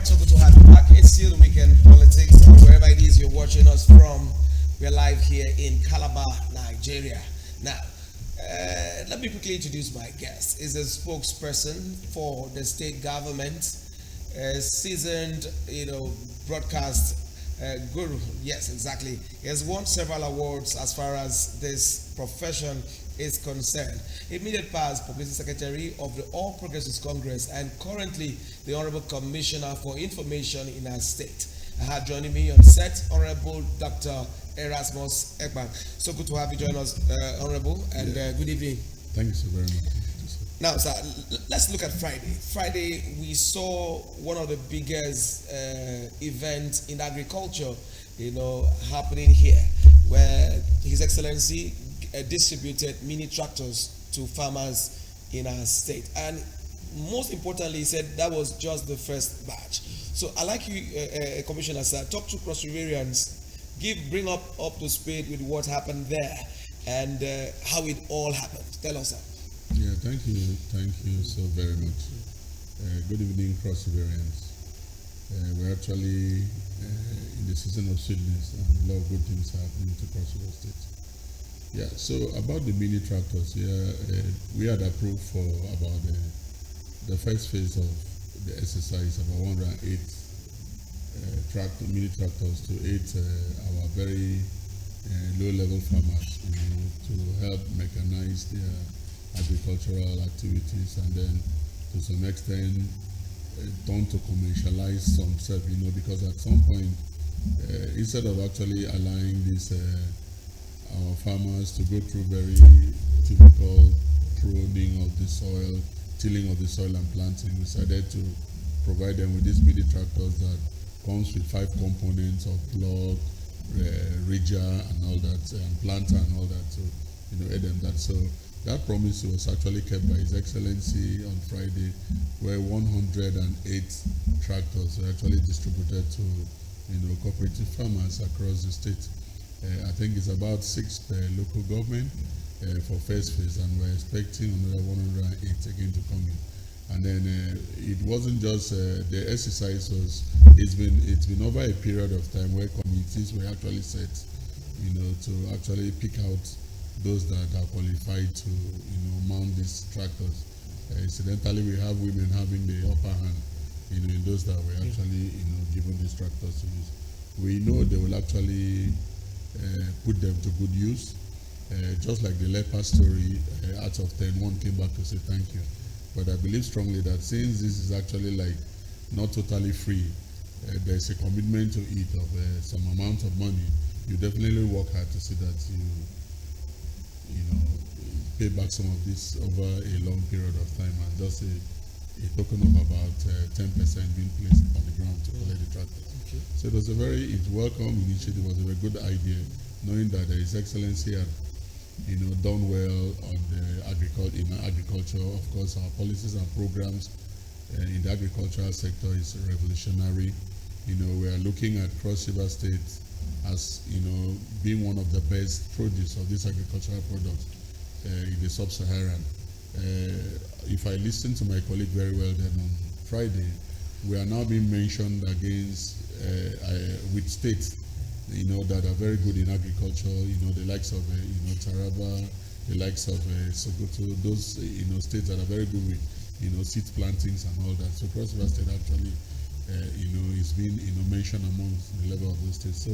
right, so good to have you back. It's still Weekend Politics, or wherever it is you're watching us from. We're live here in Calabar, Nigeria. Now, let me quickly introduce my guest. He's a spokesperson for the state government, seasoned, broadcast guru. Yes, exactly. He has won several awards as far as this profession is concerned. Immediate past Publicity Secretary of the All Progressives Congress and currently the Honorable Commissioner for Information in our state. I have joining me on set Honorable Dr. Erasmus Ekban. So good to have you join us, Honorable, and good evening. Thank you so very much. Now, sir, let's look at Friday. Friday, we saw one of the biggest events in agriculture, happening here, where His Excellency distributed mini tractors to farmers in our state. And most importantly, he said that was just the first batch. So I'd like you, Commissioner, sir, talk to Cross Riverians, bring up to speed with what happened there and how it all happened. Tell us, sir. Yeah, thank you so very much. Good evening, Cross Riverians. We're actually in the season of sweetness, and a lot of good things are happening to Cross River State. Yeah, so about the mini tractors, we had approved for about the first phase of the exercise, about 108 mini tractors to aid our very low-level farmers, to help mechanize their agricultural activities, and then to some extent turn to commercialize some stuff, because at some point, instead of actually allowing these our farmers to go through very typical pruning of the soil, tilling of the soil and planting, we decided to provide them with these mini tractors that comes with 5 components of plug, ridger and all that, and planter and all that, to aid them that. So that promise was actually kept by His Excellency on Friday, where 108 tractors were actually distributed to cooperative farmers across the state. I think it's about 6 per local government for first phase, and we're expecting another 108 again to come in. And then it wasn't just the exercise it's been over a period of time where committees were actually set, to actually pick out those that are qualified to mount these tractors. Incidentally, we have women having the upper hand, in those that were actually given these tractors to use. We know they will actually put them to good use. Just like the leper story, out of 10, one came back to say thank you. But I believe strongly that since this is actually like not totally free, there's a commitment to it of some amount of money. You definitely work hard to see that you pay back some of this over a long period of time, and just a token of about 10% being placed on the ground to collect the tractors. Okay. So it was a very welcome initiative. It was a very good idea, knowing that His Excellency had done well on the agriculture. Of course, our policies and programs in the agricultural sector is revolutionary. We are looking at Cross River State as being one of the best produce of these agricultural products in the sub-Saharan. If I listen to my colleague very well, then on Friday, we are now being mentioned against with states that are very good in agriculture. The likes of Taraba, the likes of Sokoto, those states that are very good with seed plantings and all that. So Cross River State actually is being mentioned amongst the level of those states. So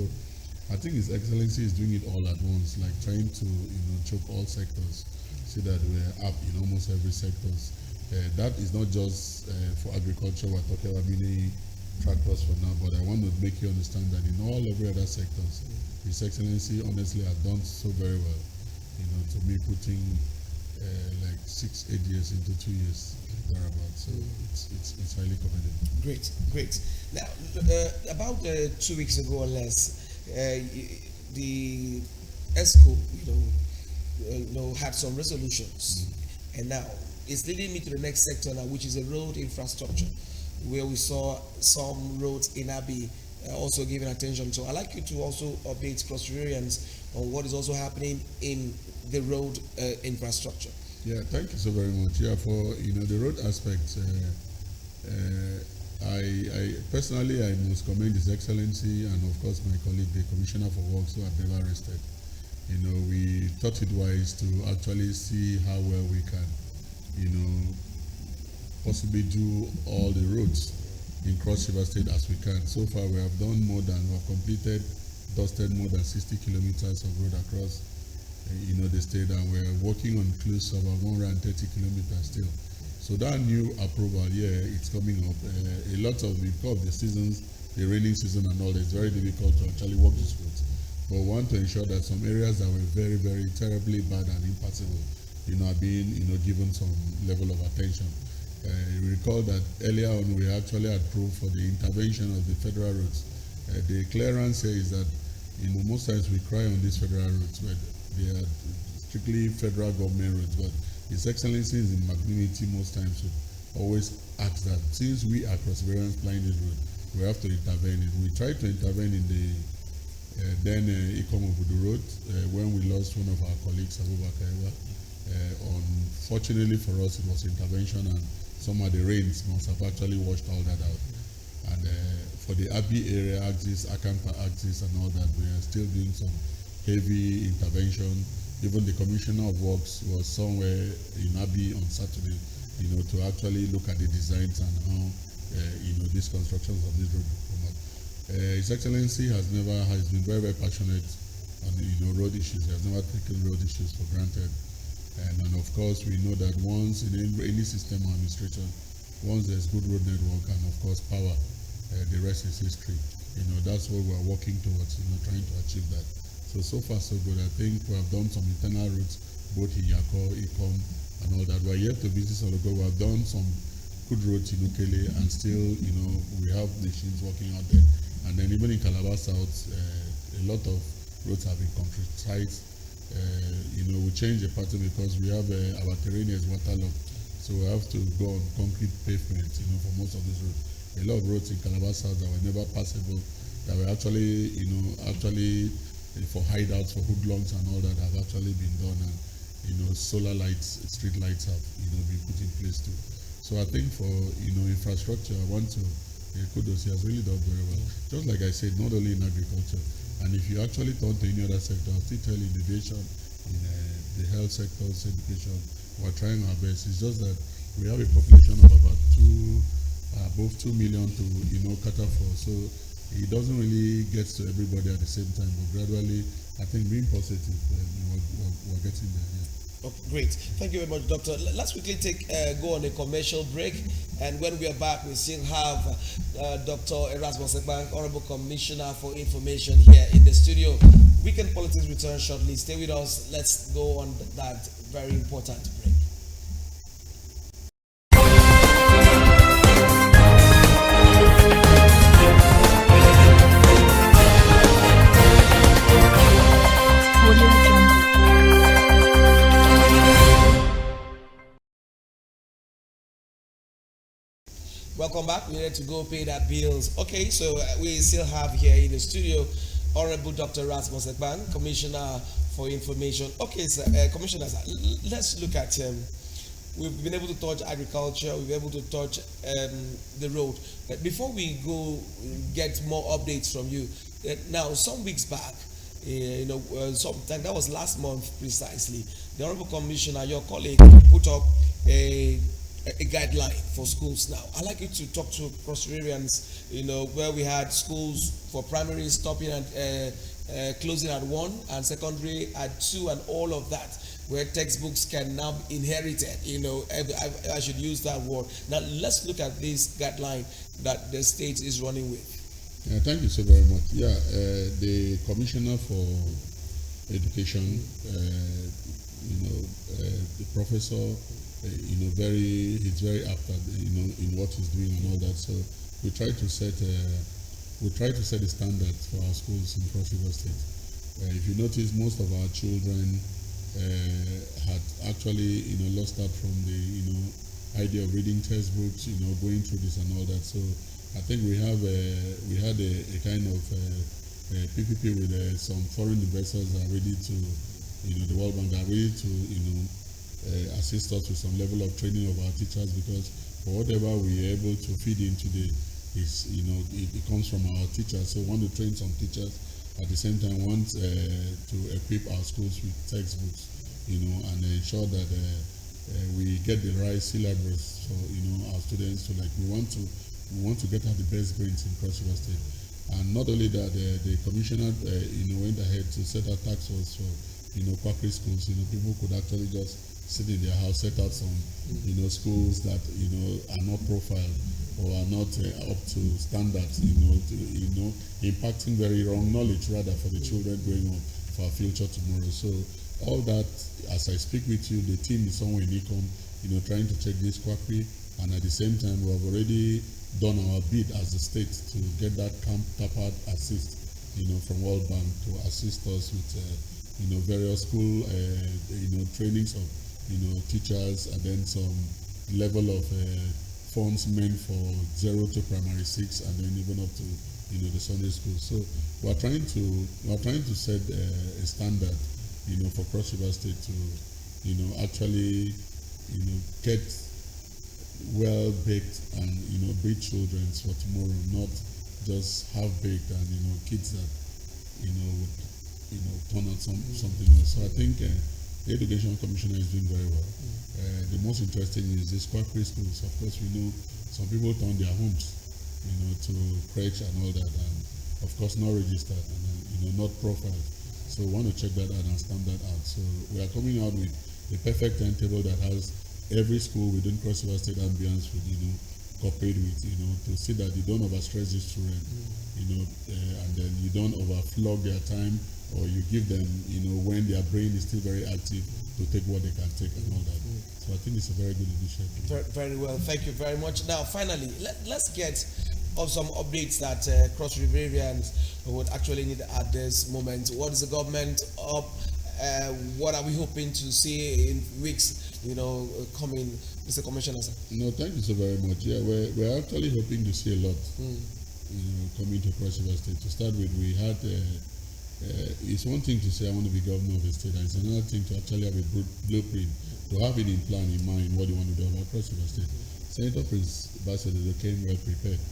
I think His Excellency is doing it all at once, like trying to choke all sectors, see that we're up in almost every sector. That is not just for agriculture. We're talking about mini tractors for now, but I want to make you understand that in every other sectors, His Excellency honestly has done so very well. To me, putting like 6-8 years into 2 years thereabouts. So it's highly commendable. Great. Now, about 2 weeks ago or less, the ESCO, had some resolutions, and now it's leading me to the next sector now, which is the road infrastructure, where we saw some roads in Abbey also giving attention. So I'd like you to also update Cross Riverians on what is also happening in the road infrastructure. Yeah, thank you so very much. Yeah, for the road aspect, I personally, I must commend His Excellency and of course my colleague, the Commissioner for Works, who have never rested. You know, we thought it wise to actually see how well we can, you know, possibly do all the roads in Cross River State as we can. So far, we have completed, dusted more than 60 kilometers of road across, the state, and we're working on close to about 130 kilometers still. So that new approval, it's coming up. A lot of, because of the seasons, the rainy season and all, it's very difficult to actually walk these roads. But we want to ensure that some areas that were very, very terribly bad and impassable, are being, given some level of attention. You recall that earlier on we actually approved for the intervention of the federal roads. The clearance here is that, most times we cry on these federal roads, but they are strictly federal government roads. But His Excellency is in magnanimity most times would always ask that since we are perseverance plying this road, we have to intervene. We tried to intervene in the Ikomobudu road when we lost one of our colleagues, Abubakar Ewa. Unfortunately for us, it was intervention, and some of the rains must have actually washed all that out. And for the Abi area axis, Akampa axis, and all that, we are still doing some heavy intervention. Even the Commissioner of Works was somewhere in Abi on Saturday, to actually look at the designs and how, these constructions of this road will come up. His Excellency has been very, very passionate on, road issues. He has never taken road issues for granted. And of course, we know that once in any system or administration, once there's good road network and of course power, the rest is history. That's what we're working towards, trying to achieve that. So far so good. I think we have done some internal routes, both in Yako, Ikom, and all that. We're yet to visit Sologo. We have done some good roads in Ukele, and still, we have machines working out there. And then even in Calabar South, a lot of roads have been concretized. We change the pattern because we have our terrain is waterlogged, so we have to go on concrete pavement, for most of these roads. A lot of roads in Calabar South that were never passable, that were actually, for hideouts, for hoodlums and all that have actually been done, and solar lights, street lights have, been put in place too. So I think for, infrastructure, I want to kudos. He has really done very well. Just like I said, not only in agriculture. And if you actually turn to any other sector, I'll still tell you in aviation, in the health sector, education, we're trying our best. It's just that we have a population of about above 2 million to, cater for. So it doesn't really get to everybody at the same time, but gradually, I think being positive, we're getting there. Yeah. Oh, great. Thank you very much, Doctor. Let's quickly go on a commercial break. And when we are back, we still have Dr. Erasmus Ekpan, Honorable Commissioner for Information, here in the studio. Weekend Politics returns shortly. Stay with us. Let's go on that very important break. Welcome back. We're ready to go pay that bills. Okay, so we still have here in the studio Honorable Dr. Erasmus Ekpan, Commissioner for Information. Okay, sir, Commissioner, let's look at we've been able to touch agriculture, we've been able to touch the road. Before we go get more updates from you, now some weeks back, sometime that was last month precisely, the Honorable Commissioner, your colleague, put up a guideline for schools now. I'd like you to talk to Cross Riverians, where we had schools for primary stopping and closing at 1 and secondary at 2 and all of that, where textbooks can now be inherited. I should use that word. Now let's look at this guideline that the state is running with. Yeah, thank you so very much. Yeah, the Commissioner for Education, the professor, he's very apt at, in what he's doing and all that. So we try to set the standards for our schools in Cross River State. If you notice, most of our children had actually, lost out from the, idea of reading textbooks, going through this and all that. So I think we had a kind of PPP with some foreign investors that are ready to, the World Bank are ready to, assist us with some level of training of our teachers, because for whatever we are able to feed into the is, it comes from our teachers. So we want to train some teachers. At the same time, want to equip our schools with textbooks, and ensure that we get the right syllabus for, our students to like. We want to get out the best brains in Cross River State. And not only that, the commissioner, went ahead to set out task force for, quackery schools. People could actually just sit in their house, set out some, schools that, are not profiled or are not up to standards, impacting very wrong knowledge rather for the children growing up for our future tomorrow. So all that, as I speak with you, the team is somewhere in Ecom, trying to check this quackery, and at the same time, we have already done our bid as a state to get that Camp TAPAD assist, from World Bank to assist us with, various school, trainings of, teachers, and then some level of funds meant for 0 to primary 6, and then even up to, the Sunday school. So we are trying to set a standard, for Cross River State to, actually, get well-baked and, baked children for tomorrow, not just half-baked and, kids that, would, turn out something else. So I think the Education Commissioner is doing very well. The most interesting is these quackery schools. Of course, we know some people turn their homes, to crèche and all that, and of course not registered and, not profiled. So we want to check that out and stamp that out. So we are coming out with the perfect timetable that has every school within Cross River State ambience would, cooperate with, to see that you don't overstress these children, and then you don't overflog their time, or you give them, when their brain is still very active, to take what they can take and all that. So I think it's a very good initiative. Very, very well. Thank you very much. Now, finally, let's get of some updates that Cross Riverians would actually need at this moment. What is the government up? What are we hoping to see in weeks, coming, Mr. Commissioner? No, thank you so very much. Yeah, we're actually hoping to see a lot, coming to Cross River State. To start with, we had, it's one thing to say I want to be governor of a state, and it's another thing to actually have a blueprint, to have it in plan in mind what you want to do about Cross River State. Senator Prince Basedodo came well prepared,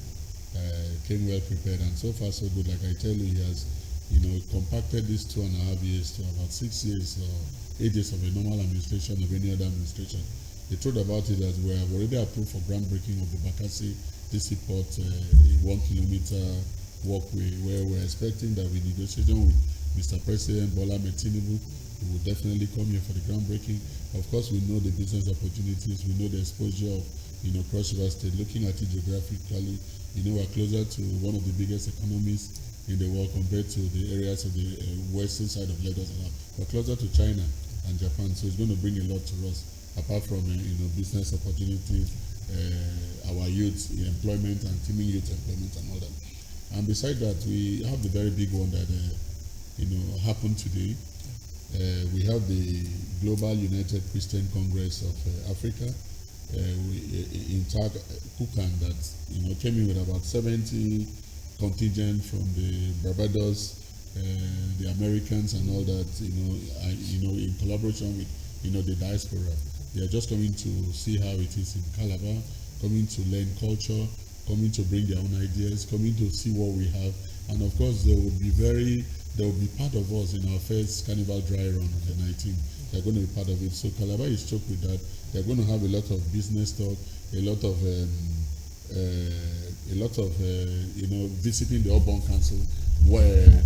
and so far so good. Like I tell you, he has, compacted these 2.5 years to about 6 years or 8 years of a normal administration of any other administration. The truth about it is we have already approved for groundbreaking of the Bakassi DC Port, a 1 kilometer walkway, where we're expecting that with negotiation with Mr. President Bola Ahmed Tinubu, he will definitely come here for the groundbreaking. Of course, we know the business opportunities, we know the exposure of, Cross River State. Looking at it geographically, we're closer to one of the biggest economies in the world compared to the areas of the western side of Lagos. We're closer to China and Japan, so it's going to bring a lot to us, apart from, business opportunities, our youth employment and teaming youth employment and all that. And beside that, we have the very big one that, happened today. We have the Global United Christian Congress of Africa in Kukan that, came in with about 70 contingent from the Barbados, the Americans and all that, in collaboration with, the diaspora. They are just coming to see how it is in Calabar, coming to learn culture, coming to bring their own ideas, coming to see what we have. And of course, they will be part of us in our first Carnival Dry Run on the 19th. They're going to be part of it. So Calabar is choked with that. They're going to have a lot of business talk, a lot of visiting the urban council, where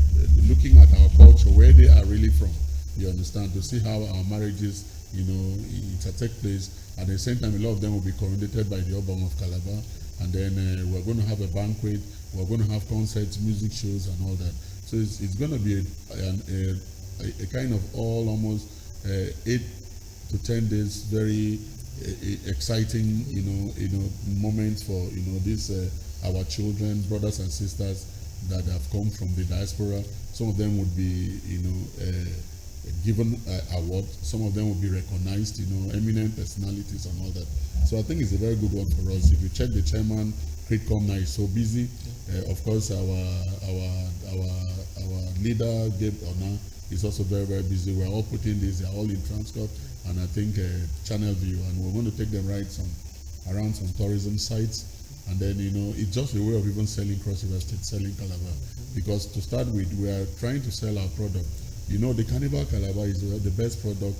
looking at our culture, where they are really from. You understand, to see how our marriages, it take place. At the same time, a lot of them will be coronated by the urban of Calabar. And then we're going to have a banquet, we're going to have concerts, music shows, and all that. So it's going to be a kind of almost 8 to 10 days, very exciting, moments for, these our children, brothers and sisters that have come from the diaspora. Some of them would be, given awards. Some of them will be recognized, eminent personalities and all that. So I think it's a very good one for us. If you check the chairman, Critcom now is so busy. Of course, our leader, Gabe Ona, is also very, very busy. We're all putting this, they're all in Transcorp, and I think Channel View, and we're going to take them around some tourism sites, And then, it's just a way of even selling Cross River State, selling Calabar. Because to start with, we are trying to sell our product. The Carnival Calabar is the best product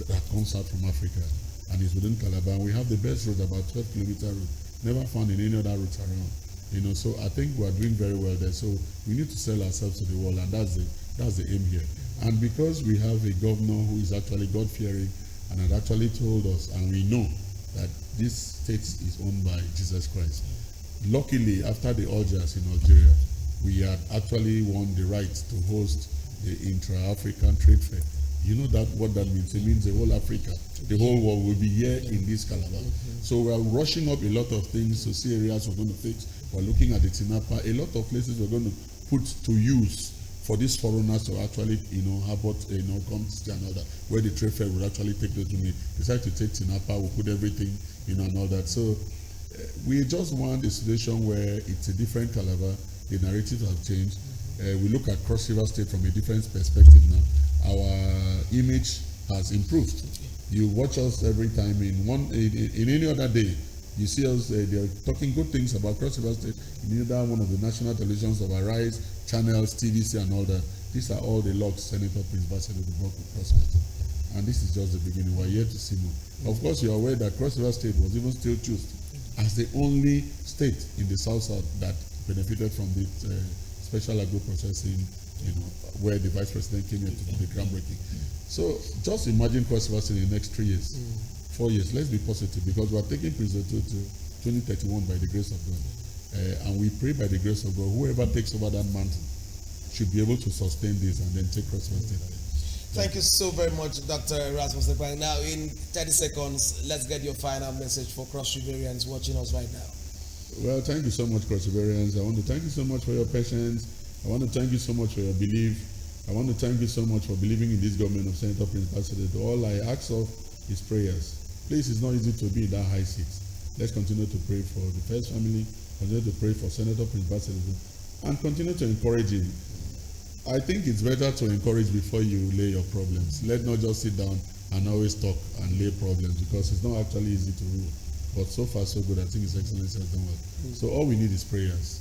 that comes out from Africa. And it's within Calabar. We have the best road, about 12-kilometer road, never found in any other route around. So I think we are doing very well there. So we need to sell ourselves to the world, and that's the aim here. And because we have a governor who is actually God-fearing and had actually told us, and we know that this state is owned by Jesus Christ. Luckily, after the Algiers in Algeria, we had actually won the right to host the Intra-African Trade Fair. You know what that means? It means the whole Africa, the whole world will be here in this Calabar. So we are rushing up a lot of things to see areas we're going to fix. We're looking at the Tinapa, a lot of places we're going to put to use for these foreigners to actually, have what, come to see and all that, where the trade fair would actually take those to me. Decide to take Tinapa, we'll put everything, and all that. So we just want a situation where it's a different Calabar, the narratives have changed. We look at Cross River State from a different perspective now. Our image has improved. You watch us every time in any other day. You see us, they're talking good things about Cross River State in either one of the national televisions of Arise, channels, TVC, and all that. These are all the logs Senator Prince Bassett brought to Cross River State. And this is just the beginning. We're here to see more. Of course, you're aware that Cross River State was even still chosen as the only state in the South that benefited from the special agro processing, where the Vice President came here to do the groundbreaking. So just imagine Cross River State in the next 3 years. 4 years, let's be positive, because we are taking Prince Otto to 2031 by the grace of God. And we pray by the grace of God, whoever takes over that mountain should be able to sustain this and then take Cross River State. Thank you so very much, Dr. Erasmus Ekpang. Now, in 30 seconds, let's get your final message for Cross Riverians watching us right now. Well, thank you so much, Cross Riverians. I want to thank you so much for your patience. I want to thank you so much for your belief. I want to thank you so much for believing in this government of Senator Prince Bassett. All I ask of is prayers. Please, it's not easy to be in that high seat. Let's continue to pray for the first family, continue to pray for Senator Prince Bassett, and continue to encourage him. I think it's better to encourage before you lay your problems. Let not just sit down and always talk and lay problems, because it's not actually easy to rule. But so far, so good. I think His Excellency has done well. So all we need is prayers,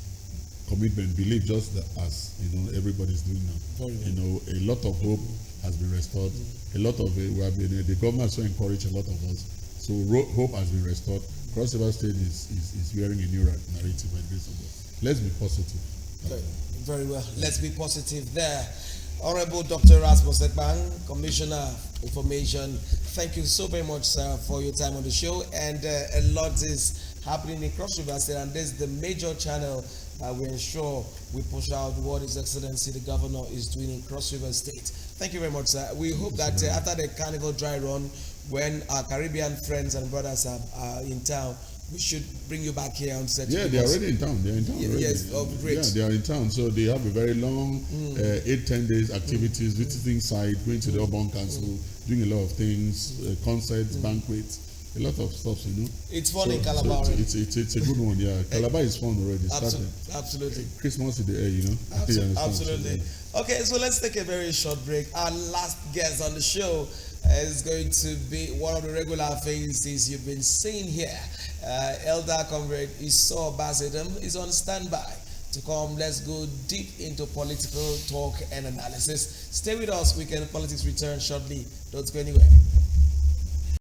commitment, belief, just as everybody's doing now. A lot of hope has been restored. A lot of the government so encouraged a lot of us. So hope has been restored. Cross River State is wearing a new narrative by the grace of God. Let's be positive. Very well. Let's be positive there. Honorable Dr. Erasmus Ekpang, Commissioner of Information, thank you so very much, sir, for your time on the show. And a lot is happening in Cross River State, and this is the major channel we ensure we push out what His Excellency the Governor is doing in Cross River State. Thank you very much, sir. We hope that after the Carnival dry run, when our Caribbean friends and brothers are in town, we should bring you back here on set. Yeah, they're already in town. They're in town already. Yes, great. Yeah, they are in town. So they have a very long 8-10 days activities, visiting site, going to the urban council, doing a lot of things, concerts, banquets, a lot of stuff, It's fun in Calabar. So it's a good one, yeah. Calabar is fun already. Absolutely. Christmas in the air, Absolutely. Okay, so let's take a very short break. Our last guest on the show is going to be one of the regular faces you've been seeing here. Elder Comrade Esau Basedem is on standby to come. Let's go deep into political talk and analysis. Stay with us. Weekend Politics return shortly. Don't go anywhere.